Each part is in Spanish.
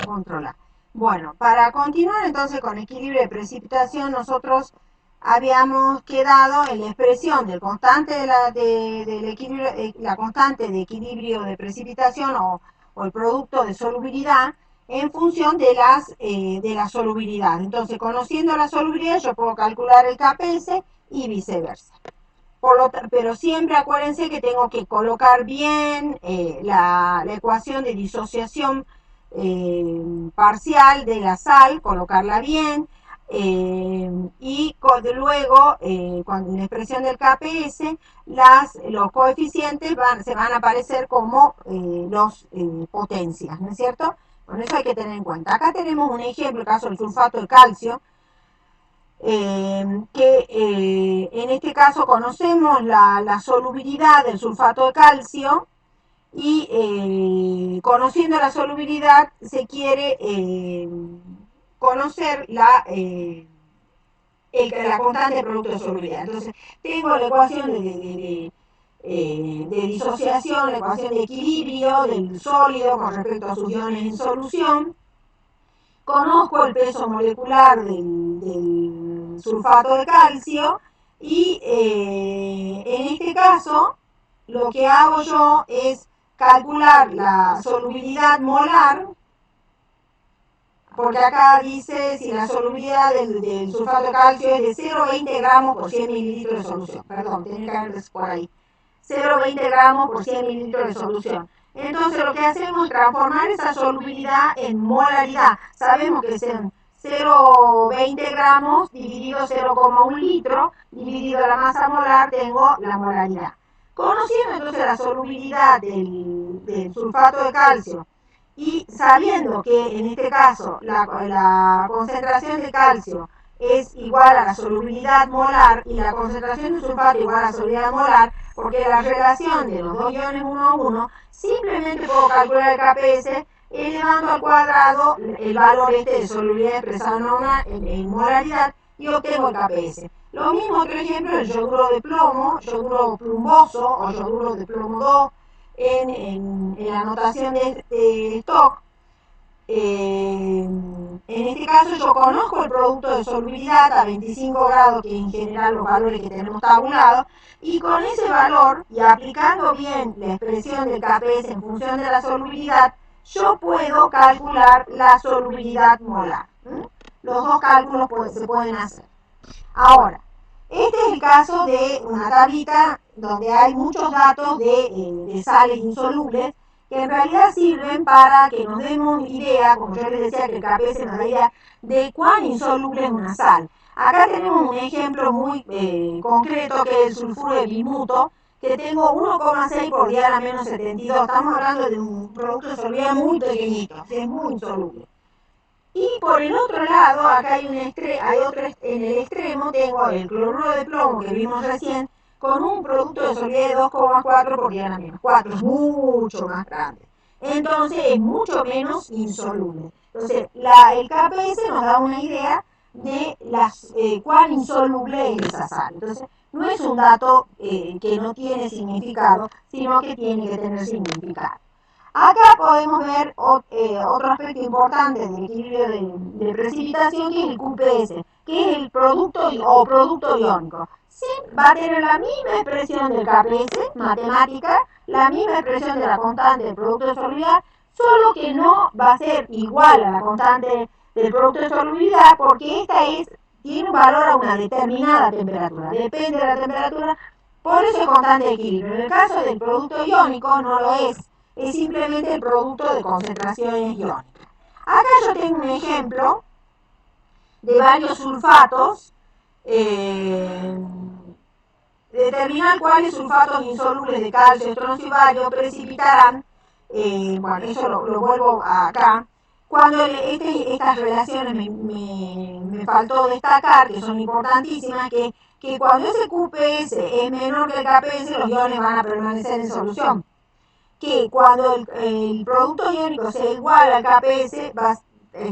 control A. Bueno, para continuar entonces con equilibrio de precipitación, nosotros habíamos quedado en la expresión del constante del equilibrio, la constante de equilibrio de precipitación o el producto de solubilidad en función de la solubilidad. Entonces, conociendo la solubilidad, yo puedo calcular el KPS y viceversa. Pero siempre acuérdense que tengo que colocar bien la ecuación de disociación parcial de la sal, colocarla bien, y luego, cuando en la expresión del KPS, los coeficientes se van a aparecer como los potencias, ¿no es cierto? Bueno, eso hay que tener en cuenta. Acá tenemos un ejemplo, el caso del sulfato de calcio, en este caso conocemos la solubilidad del sulfato de calcio y conociendo la solubilidad se quiere conocer la constante de producto de solubilidad. Entonces, tengo la ecuación de disociación, la ecuación de equilibrio del sólido con respecto a sus iones en solución. Conozco el peso molecular del sulfato de calcio y en este caso lo que hago yo es calcular la solubilidad molar, porque acá dice si la solubilidad del sulfato de calcio es de 0,20 gramos por 100 mililitros de solución. Perdón, tenía que haber por ahí. 0,20 gramos por 100 mililitros de solución. Entonces lo que hacemos es transformar esa solubilidad en molaridad. Sabemos que son 0,20 gramos dividido 0,1 litro, dividido la masa molar, tengo la molaridad. Conociendo entonces la solubilidad del sulfato de calcio y sabiendo que en este caso la concentración de calcio es igual a la solubilidad molar y la concentración de sulfato igual a la solubilidad molar, porque la relación de los dos iones 1 a 1, simplemente puedo calcular el KPS elevando al cuadrado el valor de solubilidad expresado en molaridad y obtengo el KPS. Lo mismo, otro ejemplo, el yoduro de plomo, yoduro plumboso o yoduro de plomo 2 en la notación de stock. En este caso yo conozco el producto de solubilidad a 25 grados, que en general los valores que tenemos tabulados, y con ese valor y aplicando bien la expresión del KPS en función de la solubilidad, yo puedo calcular la solubilidad molar. Los dos cálculos se pueden hacer. Ahora, este es el caso de una tablita donde hay muchos datos de sales insolubles que en realidad sirven para que nos demos idea, como yo les decía que el KPS nos da idea, de cuán insoluble es una sal. Acá tenemos un ejemplo muy concreto que es el sulfuro de bismuto, que tengo 1,6 por 10 a la menos 72. Estamos hablando de un producto de solubilidad muy pequeñito, es muy insoluble. Y por el otro lado, acá hay otro, en el extremo tengo el cloruro de plomo que vimos recién, con un producto de solubilidad de 2,4 por 10 a la menos 4, es mucho más grande. Entonces es mucho menos insoluble. Entonces el KPS nos da una idea de cuán insoluble es esa sal. Entonces no es un dato que no tiene significado, sino que tiene que tener significado. Acá podemos ver otro aspecto importante del equilibrio de precipitación, que es el QPS, que es el producto iónico. Sí, va a tener la misma expresión del KPS, matemática, la misma expresión de la constante del producto de solubilidad, solo que no va a ser igual a la constante del producto de solubilidad, porque tiene un valor a una determinada temperatura, depende de la temperatura, por eso es constante de equilibrio. En el caso del producto iónico no lo es simplemente el producto de concentraciones iónicas. Acá yo tengo un ejemplo de varios sulfatos, determinar cuáles sulfatos insolubles de calcio, estroncio y bario precipitarán, bueno, eso lo vuelvo acá. Cuando estas relaciones me faltó destacar, que son importantísimas, que cuando ese QPS es menor que el KPS, los iones van a permanecer en solución. Que cuando el producto iónico sea igual al KPS,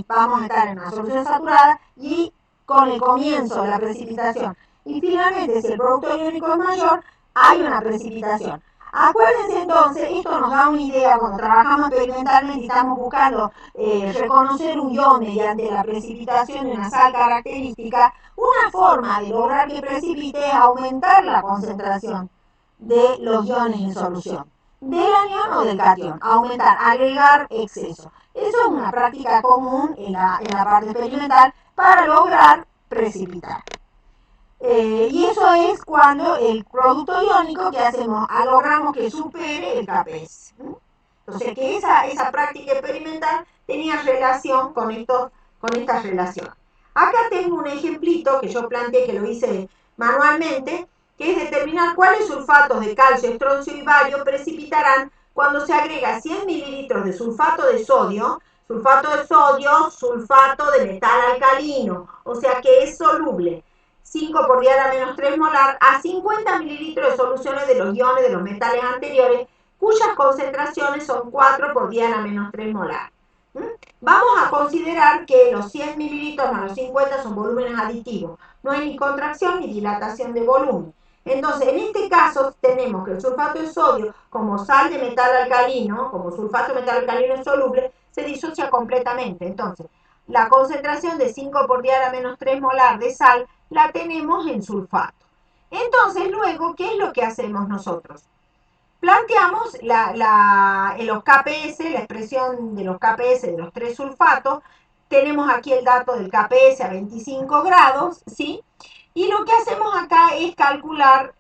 vamos a estar en una solución saturada y con el comienzo de la precipitación. Y finalmente, si el producto iónico es mayor, hay una precipitación. Acuérdense entonces, esto nos da una idea cuando trabajamos experimentalmente y estamos buscando reconocer un ion mediante la precipitación de una sal característica. Una forma de lograr que precipite es aumentar la concentración de los iones en solución, del anión o del catión, aumentar, agregar exceso. Eso es una práctica común en la parte experimental para lograr precipitar. Y eso es cuando el producto iónico que hacemos, logramos que supere el KPS. Entonces, que esa práctica experimental tenía relación con esta relación. Acá tengo un ejemplito que yo planteé, que lo hice manualmente, que es determinar cuáles sulfatos de calcio, estroncio y bario precipitarán cuando se agrega 100 mililitros de sulfato de sodio, sulfato de metal alcalino, o sea que es soluble, 5 por 10 a la menos 3 molar, a 50 mililitros de soluciones de los iones de los metales anteriores, cuyas concentraciones son 4 por 10 a la menos 3 molar. Vamos a considerar que los 100 mililitros más los 50 son volúmenes aditivos. No hay ni contracción ni dilatación de volumen. Entonces, en este caso, tenemos que el sulfato de sodio, como sal de metal alcalino, como sulfato de metal alcalino es soluble, se disocia completamente. Entonces, la concentración de 5 por 10 a la menos 3 molar de sal la tenemos en sulfato. Entonces, luego, ¿qué es lo que hacemos nosotros? Planteamos los KPS, la expresión de los KPS de los tres sulfatos. Tenemos aquí el dato del KPS a 25 grados, ¿sí? Y lo que hacemos acá es calcular,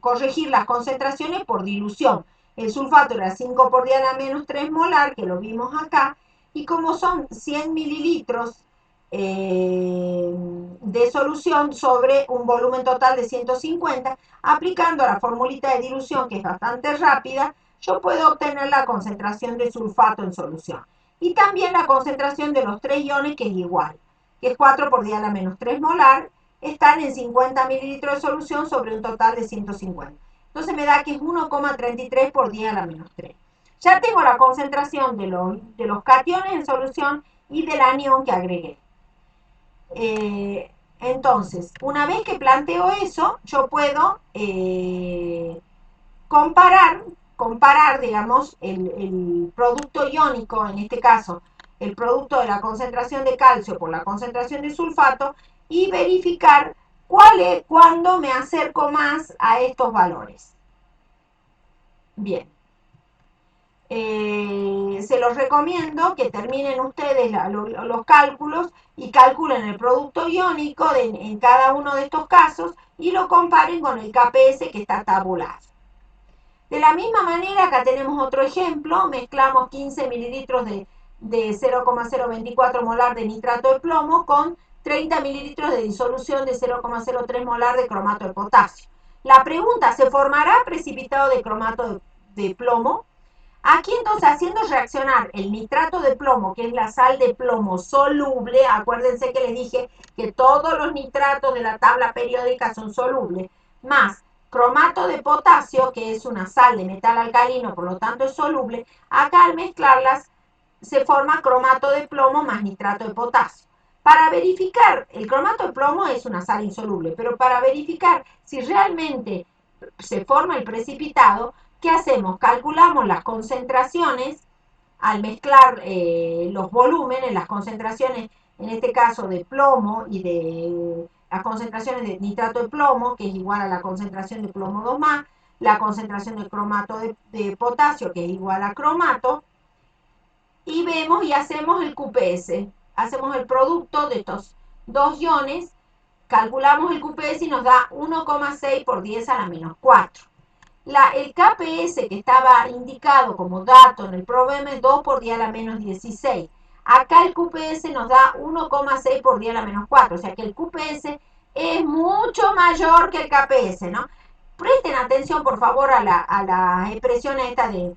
corregir las concentraciones por dilución. El sulfato era 5 por 10 a la menos 3 molar, que lo vimos acá, y como son 100 mililitros de solución sobre un volumen total de 150, aplicando la formulita de dilución, que es bastante rápida, yo puedo obtener la concentración de sulfato en solución. Y también la concentración de los tres iones, que es igual, que es 4 por 10 a la menos 3 molar, están en 50 mililitros de solución sobre un total de 150. Entonces me da que es 1,33 por 10 a la menos 3. Ya tengo la concentración de los cationes en solución y del anión que agregué. Entonces, una vez que planteo eso, yo puedo comparar, digamos, el producto iónico, en este caso, el producto de la concentración de calcio por la concentración de sulfato, y verificar cuándo me acerco más a estos valores. Bien. Se los recomiendo que terminen ustedes los cálculos y calculen el producto iónico en cada uno de estos casos y lo comparen con el KPS que está tabulado. De la misma manera, acá tenemos otro ejemplo, mezclamos 15 mililitros de 0,024 molar de nitrato de plomo con 30 mililitros de disolución de 0,03 molar de cromato de potasio. La pregunta, ¿se formará precipitado de cromato de plomo? Aquí entonces, haciendo reaccionar el nitrato de plomo, que es la sal de plomo soluble, acuérdense que les dije que todos los nitratos de la tabla periódica son solubles, más cromato de potasio, que es una sal de metal alcalino, por lo tanto es soluble, acá al mezclarlas se forma cromato de plomo más nitrato de potasio. Para verificar, el cromato de plomo es una sal insoluble, pero para verificar si realmente se forma el precipitado, ¿qué hacemos? Calculamos las concentraciones al mezclar los volúmenes, las concentraciones, en este caso de plomo y de las concentraciones de nitrato de plomo, que es igual a la concentración de plomo 2 más, la concentración de cromato de potasio, que es igual a cromato, y vemos y hacemos el QPS, hacemos el producto de estos dos iones, calculamos el QPS y nos da 1,6 por 10 a la menos 4. El KPS que estaba indicado como dato en el problema es 2 por 10 a la menos 16. Acá el QPS nos da 1,6 por 10 a la menos 4, o sea que el QPS es mucho mayor que el KPS, ¿no? Presten atención, por favor, a la expresión esta de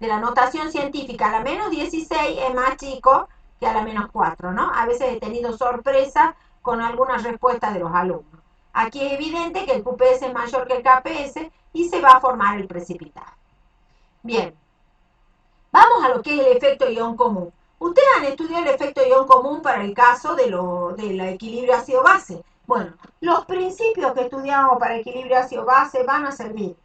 la notación científica. A la menos 16 es más chico que a la menos 4, ¿no? A veces he tenido sorpresa con algunas respuestas de los alumnos. Aquí es evidente que el QPS es mayor que el KPS y se va a formar el precipitado. Bien, vamos a lo que es el efecto ion común. Ustedes han estudiado el efecto ion común para el caso del equilibrio ácido-base. Bueno, los principios que estudiamos para equilibrio ácido-base van a servir.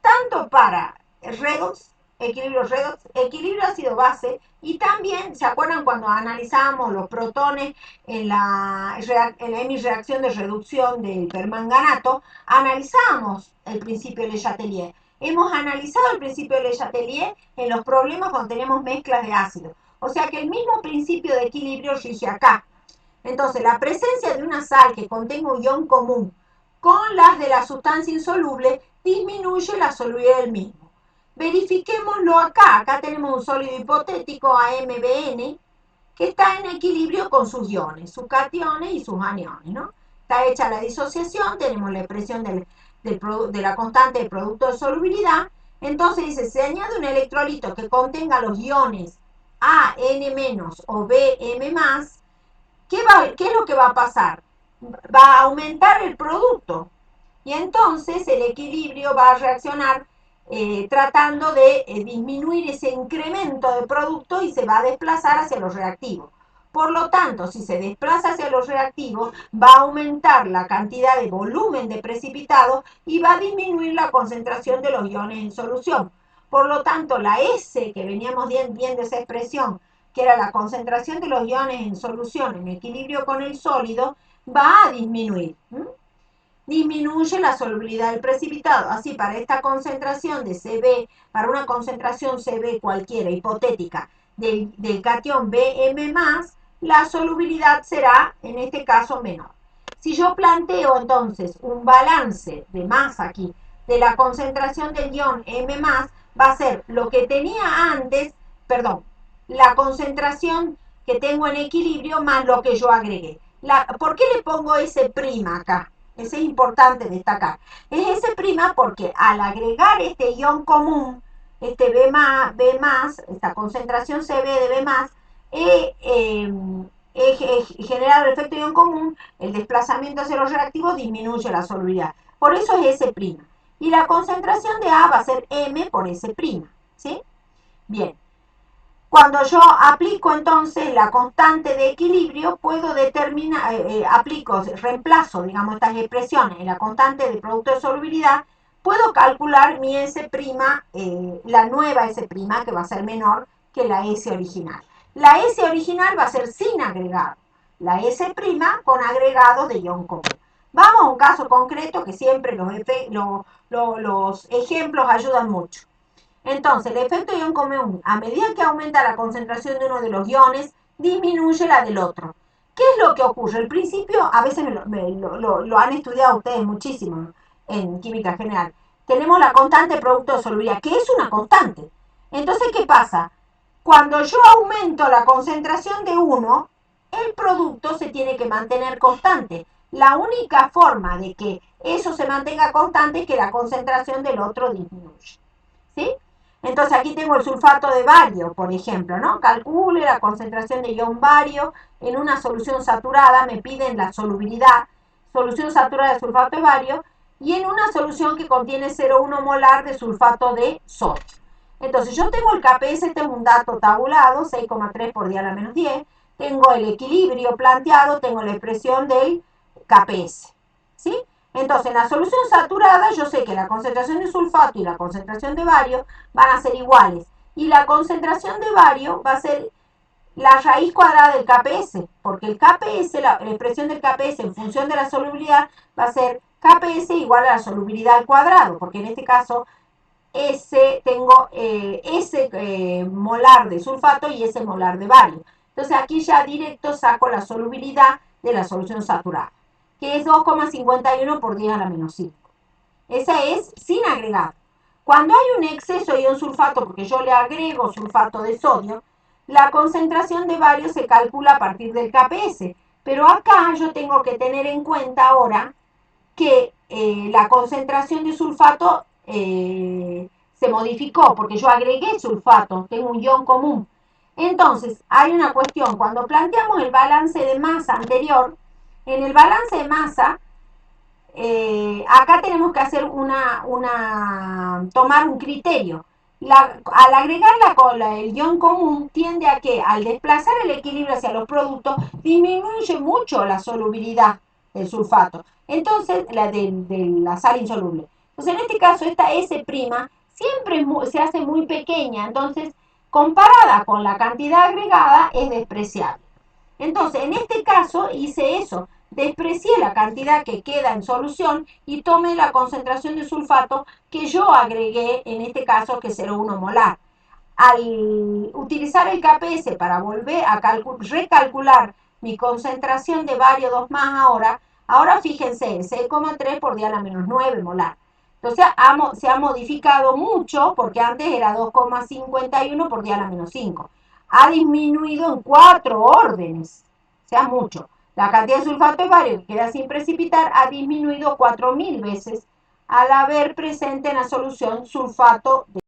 tanto para redox, equilibrio ácido-base, y también, ¿se acuerdan cuando analizamos los protones en la hemireacción de reducción del permanganato? Analizamos el principio de Le Chatelier. Hemos analizado el principio de Le Chatelier en los problemas cuando tenemos mezclas de ácidos. O sea que el mismo principio de equilibrio rige acá. Entonces, la presencia de una sal que contenga un ion común con las de la sustancia insoluble disminuye la solubilidad del mismo. Verifiquémoslo acá. Acá tenemos un sólido hipotético AMBN que está en equilibrio con sus iones, sus cationes y sus aniones, ¿no? Está hecha la disociación, tenemos la expresión de la constante de producto de solubilidad. Entonces dice, se añade un electrolito que contenga los iones AN- o BM+, ¿qué es lo que va a pasar? Va a aumentar el producto. Y entonces el equilibrio va a reaccionar tratando de disminuir ese incremento de producto y se va a desplazar hacia los reactivos. Por lo tanto, si se desplaza hacia los reactivos, va a aumentar la cantidad de volumen de precipitado y va a disminuir la concentración de los iones en solución. Por lo tanto, la S que veníamos viendo esa expresión, que era la concentración de los iones en solución en equilibrio con el sólido, va a disminuir. Disminuye la solubilidad del precipitado. Así, para esta concentración de Cb, para una concentración Cb cualquiera, hipotética, del catión Bm+, la solubilidad será, en este caso, menor. Si yo planteo entonces un balance de masa aquí, de la concentración del ion M+, va a ser lo que tenía antes, perdón, la concentración que tengo en equilibrio más lo que yo agregué. ¿Por qué le pongo S' acá? Eso es importante destacar. Es S' porque al agregar este ion común, este B+, esta concentración Cb de B+, generar el efecto ion común, el desplazamiento hacia los reactivos disminuye la solubilidad. Por eso es S'. Y la concentración de A va a ser M por S'. ¿Sí? Bien. Cuando yo aplico entonces la constante de equilibrio, puedo determinar, reemplazo, digamos, estas expresiones en la constante de producto de solubilidad, puedo calcular mi S', la nueva S', que va a ser menor que la S original. La S original va a ser sin agregado, la S' con agregados de ion común. Vamos a un caso concreto que siempre los ejemplos ayudan mucho. Entonces, el efecto ion común, a medida que aumenta la concentración de uno de los iones, disminuye la del otro. ¿Qué es lo que ocurre? El principio, a veces lo han estudiado ustedes muchísimo en química general. Tenemos la constante producto de solubilidad, que es una constante. Entonces, ¿qué pasa? Cuando yo aumento la concentración de uno, el producto se tiene que mantener constante. La única forma de que eso se mantenga constante es que la concentración del otro disminuya. ¿Sí? Entonces aquí tengo el sulfato de bario, por ejemplo, ¿no? Calcule la concentración de ion bario en una solución saturada, me piden la solubilidad, solución saturada de sulfato de bario, y en una solución que contiene 0,1 molar de sulfato de sodio. Entonces yo tengo el KPS, este es un dato tabulado, 6,3 por 10 a la menos 10, tengo el equilibrio planteado, tengo la expresión del KPS, ¿sí? Entonces, en la solución saturada, yo sé que la concentración de sulfato y la concentración de bario van a ser iguales. Y la concentración de bario va a ser la raíz cuadrada del KPS, porque el KPS, la expresión del KPS en función de la solubilidad, va a ser KPS igual a la solubilidad al cuadrado, porque en este caso tengo S molar de sulfato y S molar de bario. Entonces, aquí ya directo saco la solubilidad de la solución saturada, que es 2,51 por 10 a la menos 5. Esa es sin agregado. Cuando hay un exceso de ion sulfato, porque yo le agrego sulfato de sodio, la concentración de bario se calcula a partir del KPS. Pero acá yo tengo que tener en cuenta ahora que la concentración de sulfato se modificó, porque yo agregué sulfato, tengo un ion común. Entonces, hay una cuestión, cuando planteamos el balance de masa anterior, en el balance de masa, acá tenemos que hacer tomar un criterio. Al agregar el ion común, tiende a que al desplazar el equilibrio hacia los productos, disminuye mucho la solubilidad del sulfato. Entonces, de la sal insoluble. Entonces, en este caso, esta S' siempre se hace muy pequeña, entonces, comparada con la cantidad agregada, es despreciable. Entonces, en este caso, hice eso. Desprecié la cantidad que queda en solución y tomé la concentración de sulfato que yo agregué, en este caso, que es 0,1 molar. Al utilizar el KPS para volver a recalcular mi concentración de bario 2 más ahora fíjense, 6,3 por día a la menos 9 molar. Entonces se ha modificado mucho, porque antes era 2,51 por día a la menos 5. Ha disminuido en 4 órdenes, o sea, mucho. La cantidad de sulfato de bario que queda sin precipitar ha disminuido 4.000 veces al haber presente en la solución sulfato de